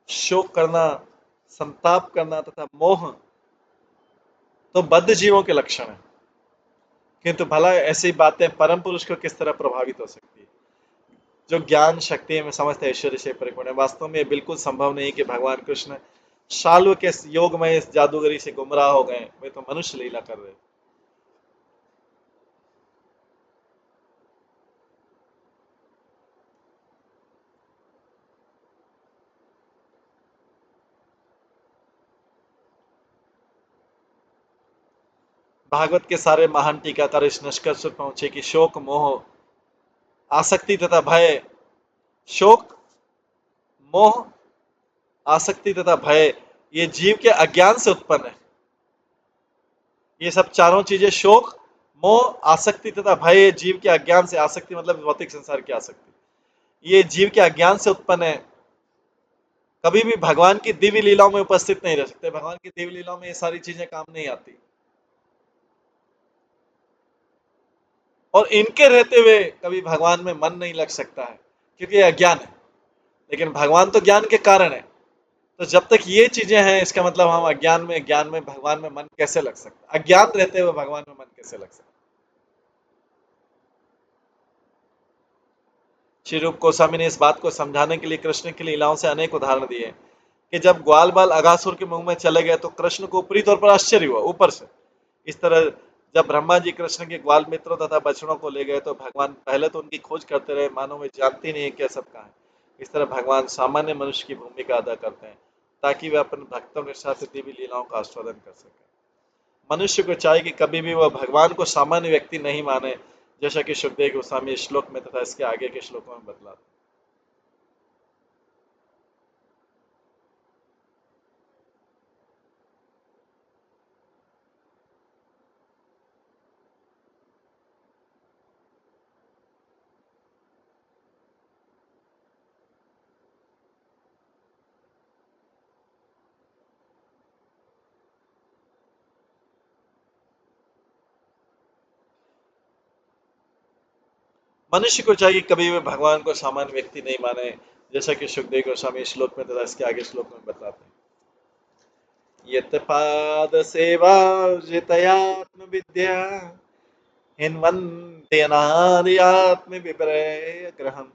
शोक करना, संताप करना तथा मोह तो बद्ध जीवों के लक्षण है, किंतु भला ऐसी बातें परम पुरुष को किस तरह प्रभावित हो सकती है जो ज्ञान शक्ति में समस्त ऐश्वर्य से परिपूर्ण है। वास्तव में यह बिल्कुल संभव नहीं कि भगवान कृष्ण शाल्व के योग में इस जादूगरी से गुमराह हो गए, वे तो मनुष्य लीला कर रहे। भागवत के सारे महान टीकाकार इस निष्कर्ष पर पहुंचे कि शोक मोह आसक्ति तथा भय, शोक मोह आसक्ति तथा भय ये जीव के अज्ञान से उत्पन्न है। ये सब चारों चीजें, शोक मोह आसक्ति तथा भय, जीव के अज्ञान से, आसक्ति मतलब भौतिक संसार की आसक्ति, ये जीव के अज्ञान से उत्पन्न है। कभी भी भगवान की दिव्य लीलाओं में उपस्थित नहीं रह सकते। भगवान की दिव्य लीलाओं में ये सारी चीजें काम नहीं आती, और इनके रहते हुए कभी भगवान में मन नहीं लग सकता है, क्योंकि ये अज्ञान है। लेकिन भगवान तो ज्ञान के कारण है, तो जब तक ये चीजें हैं, इसका मतलब हम ज्ञान में भगवान में मन कैसे लग सकता है, अज्ञान रहते हुए भगवान में मन कैसे लग सकता है। श्री रूप गोस्वामी ने इस बात को समझाने के लिए कृष्ण की लीलाओं से अनेक उदाहरण दिए कि जब ग्वाल बाल अगासुर के मुंह में चले गए तो कृष्ण को ऊपरी तौर पर आश्चर्य हुआ, ऊपर से। इस तरह जब ब्रह्मा जी कृष्ण के ग्वाल मित्रों तथा बछड़ों को ले गए तो भगवान पहले तो उनकी खोज करते रहे, मानो वे जानती नहीं है क्या सब कहा है। इस तरह भगवान सामान्य मनुष्य की भूमिका अदा करते हैं ताकि वे अपने भक्तों के साथ दिव्य लीलाओं का आस्वादन कर सकें। मनुष्य को चाहिए कि कभी भी वह भगवान को सामान्य व्यक्ति नहीं माने, जैसा कि सुखदेव गोस्वामी इस श्लोक में तथा इसके आगे के श्लोकों में बतलाते हैं। मनुष्य को चाहिए कभी भी भगवान को सामान्य व्यक्ति नहीं माने, जैसा कि सुखदेव गोस्वामी इस श्लोक में तथा इसके आगे श्लोक में बताते हैं। यत पाद सेवा जितयात्म विद्या हिन्वन्ते अनादि आत्म विपर्य ग्रहम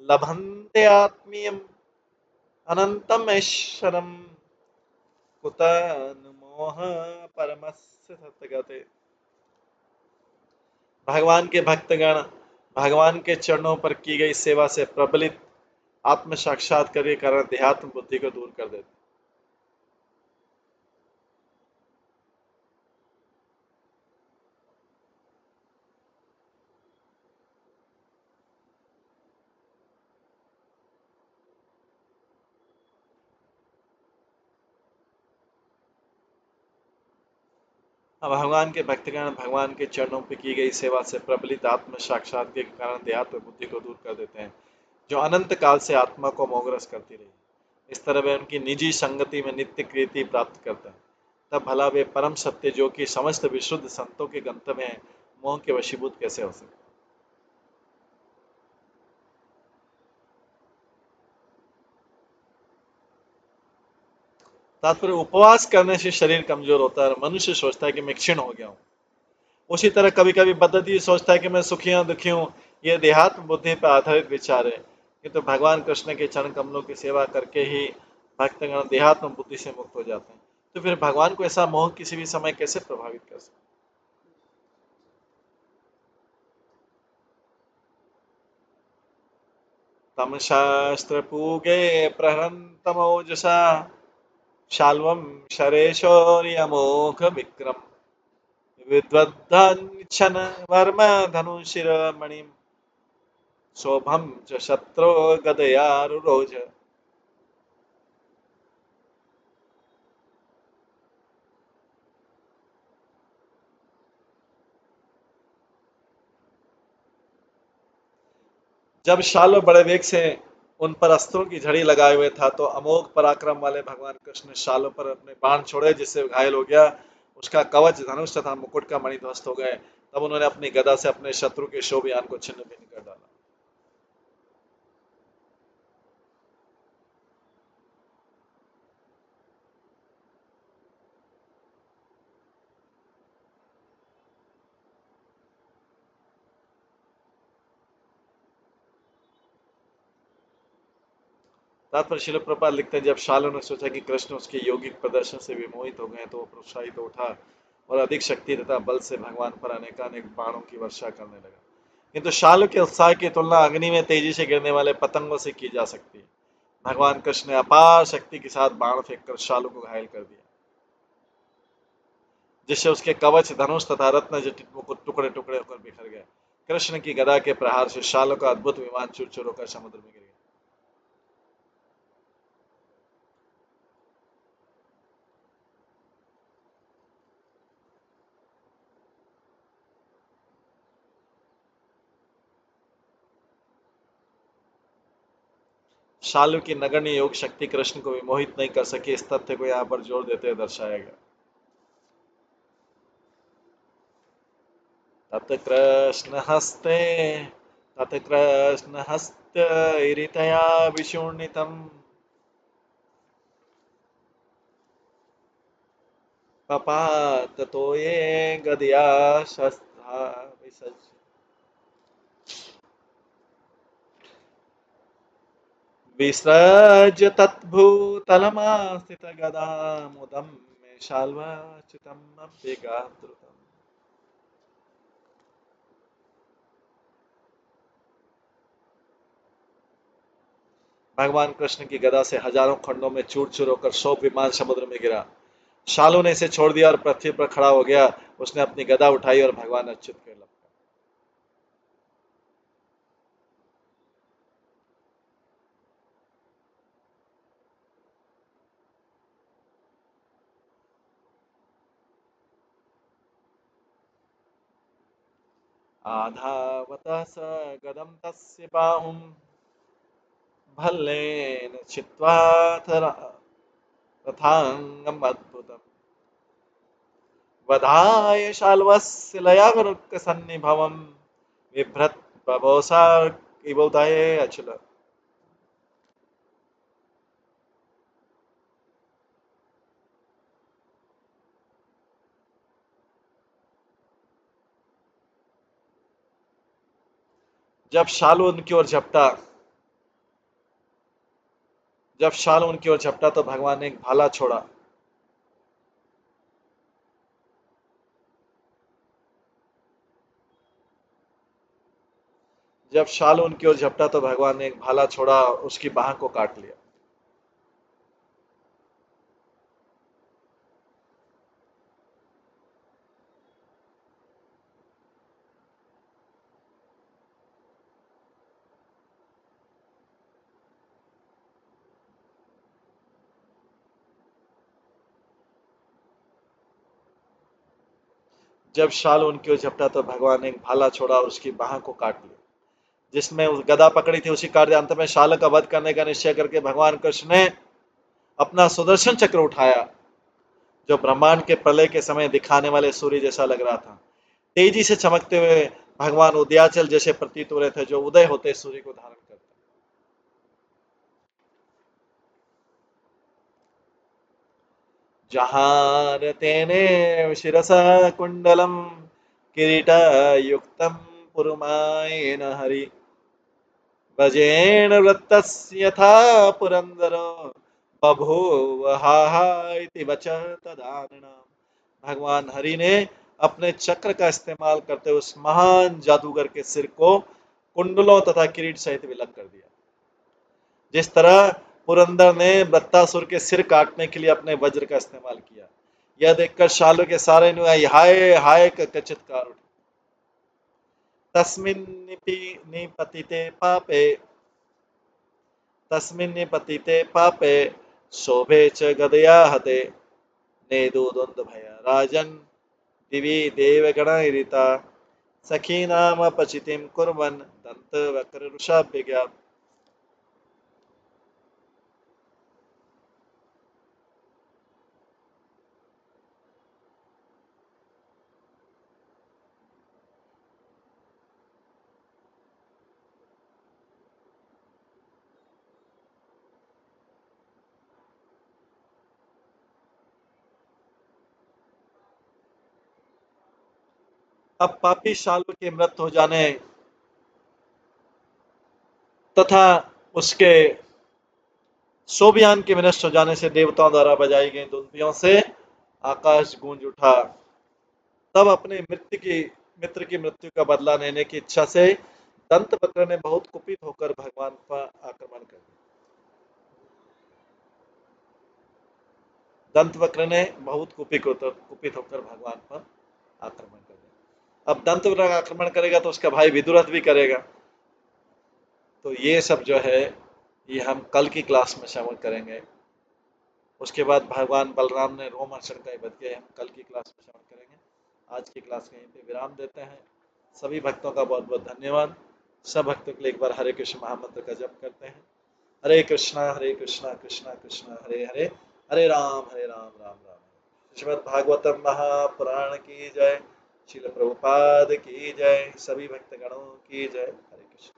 लभन्ते आत्मीयम अनंतम ऐश्वरम कुतन मोह परमस्य सतगते। भगवान के भक्तगण भगवान के चरणों पर की गई सेवा से प्रबलित आत्म साक्षात्कार के कारण देहात्म बुद्धि को दूर कर देते। अब भगवान के भक्तगण भगवान के चरणों पर की गई सेवा से प्रबलित आत्म साक्षात्कार के कारण देहात्म बुद्धि को दूर कर देते हैं, जो अनंत काल से आत्मा को मोहग्रस करती रही। इस तरह वे उनकी निजी संगति में नित्य कृति प्राप्त करते हैं। तब भला वे परम सत्य जो कि समस्त विशुद्ध संतों के गंतव्य हैं, मोह के वशीभूत कैसे हो सकते? तात्पर्य, उपवास करने से शरीर कमजोर होता है और मनुष्य सोचता है कि मैं क्षीण हो गया हूँ। उसी तरह कभी कभी बद्धती सोचता है कि मैं सुखी हूँ दुखी हूँ। ये देहात्म बुद्धि पर आधारित विचार है, किंतु भगवान कृष्ण के चरण कमलों की सेवा करके ही भक्तगण देहात्म बुद्धि से मुक्त हो जाते हैं। तो फिर भगवान को ऐसा मोह किसी भी समय कैसे प्रभावित कर सकता? तम शास्त्र पूगे प्रहरन्तमोजसा शाल्वं शरेशौर्यमोघ विक्रम विद्वद्धान्छन वर्म धनुशिरमणिं शोभम च शत्रो गदयारुरोज। जब शाल्व बड़े वेग से उन पर अस्त्रों की झड़ी लगाए हुए था, तो अमोघ पराक्रम वाले भगवान कृष्ण ने शाल्व पर अपने बाण छोड़े, जिससे वह घायल हो गया। उसका कवच, धनुष तथा मुकुट का मणि ध्वस्त हो गए। तब उन्होंने अपनी गदा से अपने शत्रु के शोभयान को छिन्न भिन्न कर डाला। तात्पर्य, शिल प्रपात लिखते हैं, जब शाल्व ने सोचा कि कृष्ण उसके यौगिक प्रदर्शन से विमोहित हो गए, तो वो प्रोत्साहित उठा और अधिक शक्ति तथा बल से भगवान पर अनेकानेक बाणों की वर्षा करने लगा। किंतु शाल्व के उत्साह की तुलना अग्नि में तेजी से गिरने वाले पतंगों से की जा सकती है। भगवान कृष्ण ने अपार शक्ति के साथ बाण फेंककर शाल्व को घायल कर दिया, जिससे उसके कवच, धनुष तथा रत्न जटित मुकुट टुकड़े टुकड़े होकर बिखर गए। कृष्ण की गदा के प्रहार से शाल्व का अद्भुत विमान चूर चूर होकर समुद्र में गिर गया। शाल्व की नगण्य योग शक्ति कृष्ण को विमोहित नहीं कर सकी। इस तथ्य को यहाँ पर जोर देते हुए दर्शाया गया। तत् कृष्ण हस्ते तत् कृष्ण हस्त इरितया विशूर्णितम् पपात तो ये गदया शस्त्रा विसज्य। विसृज्य तद्भूतलमास्थितगदामुदं मे शाल्वाच्युतमभ्यगात्रुतम्। भगवान कृष्ण की गदा से हजारों खंडों में चूर चूर होकर 100 विमान समुद्र में गिरा। शालू ने इसे छोड़ दिया और पृथ्वी पर खड़ा हो गया। उसने अपनी गदा उठाई और भगवान अच्युत के लपका। आधावतः स गदं तस्य बाहुं भल्लेन छित्त्वा तथांगम् अद्भुतम् वधाय शाल्वस्य लयावरुक्कसन्निभवम् बिभ्रत् बभोसा इवोदये अचल। जब शालू उनकी ओर झपटा जब शालू उनकी ओर झपटा तो भगवान ने एक भाला छोड़ा। जब शालू उनकी ओर झपटा तो भगवान ने एक भाला छोड़ा और उसकी बाह को काट लिया। जब शाल उनकी ओर झपटा तो भगवान ने एक भाला छोड़ा और उसकी बाह को काट लिया, जिसमें उस गदा पकड़ी थी उसी काट दिया। अंत में शाल का वध करने का निश्चय करके भगवान कृष्ण ने अपना सुदर्शन चक्र उठाया, जो ब्रह्मांड के प्रलय के समय दिखाने वाले सूर्य जैसा लग रहा था। तेजी से चमकते हुए भगवान उदयाचल जैसे प्रतीत हो रहे थे, जो उदय होते सूर्य को धारण करते। जहान तेने शिरसा कुंडलम किरीटा युक्तम पुरुमायेन हरि वजेन वृत्तस्य यथा पुरंदरो बभूव हा इति वच तदानना। भगवान हरि ने अपने चक्र का इस्तेमाल करते हुए उस महान जादूगर के सिर को कुंडलों तथा किरीट सहित विलग कर दिया। जिस तरह पुरंदर ने वृत्तासुर के सिर काटने के लिए अपने वज्र का इस्तेमाल किया, यह देखकर शालू के सारे अनुयायी हाय हाय कर चित्कार उठे। तस्मिन् निपतिते पापे शोभे च गदया हते नेदुदुंद भय राजन दिवि देवगणैरिता सखीनामपचितिं कुर्वन् दन्तवक्त्रवृषाभ्यगात्। अब पापी शाल्व के मृत हो जाने तथा उसके शोभियान के विनष्ट हो जाने से देवताओं द्वारा बजाई गई दुंबियों से आकाश गूंज उठा। तब अपने मित्र की मृत्यु का बदला लेने की इच्छा से दंतवक्र ने बहुत कुपित होकर भगवान पर आक्रमण कर दिया। दंतवक्र ने बहुत कुपित होकर भगवान पर आक्रमण कर दिया। अब दंतवक्र आक्रमण करेगा तो उसका भाई विदुरथ भी करेगा। तो ये सब जो है ये हम कल की क्लास में श्रवण करेंगे। उसके बाद भगवान बलराम ने रोमहर्षण का वध किया, हम कल की क्लास में श्रवण करेंगे। आज की क्लास कहीं पे विराम देते हैं। सभी भक्तों का बहुत बहुत धन्यवाद। सब भक्तों के लिए एक बार हरे कृष्ण महामंत्र का जप करते हैं। हरे कृष्णा कृष्णा कृष्णा हरे हरे, हरे राम राम राम। श्रीमद् भागवतम महापुराण की जय, श्रील प्रभुपाद की जय, सभी भक्तगणों की जय। हरे कृष्ण।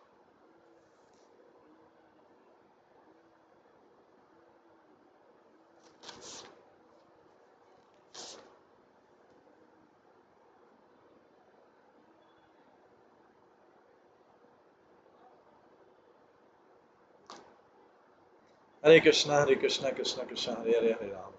हरे कृष्णा कृष्णा कृष्णा हरे हरे, हरे राम।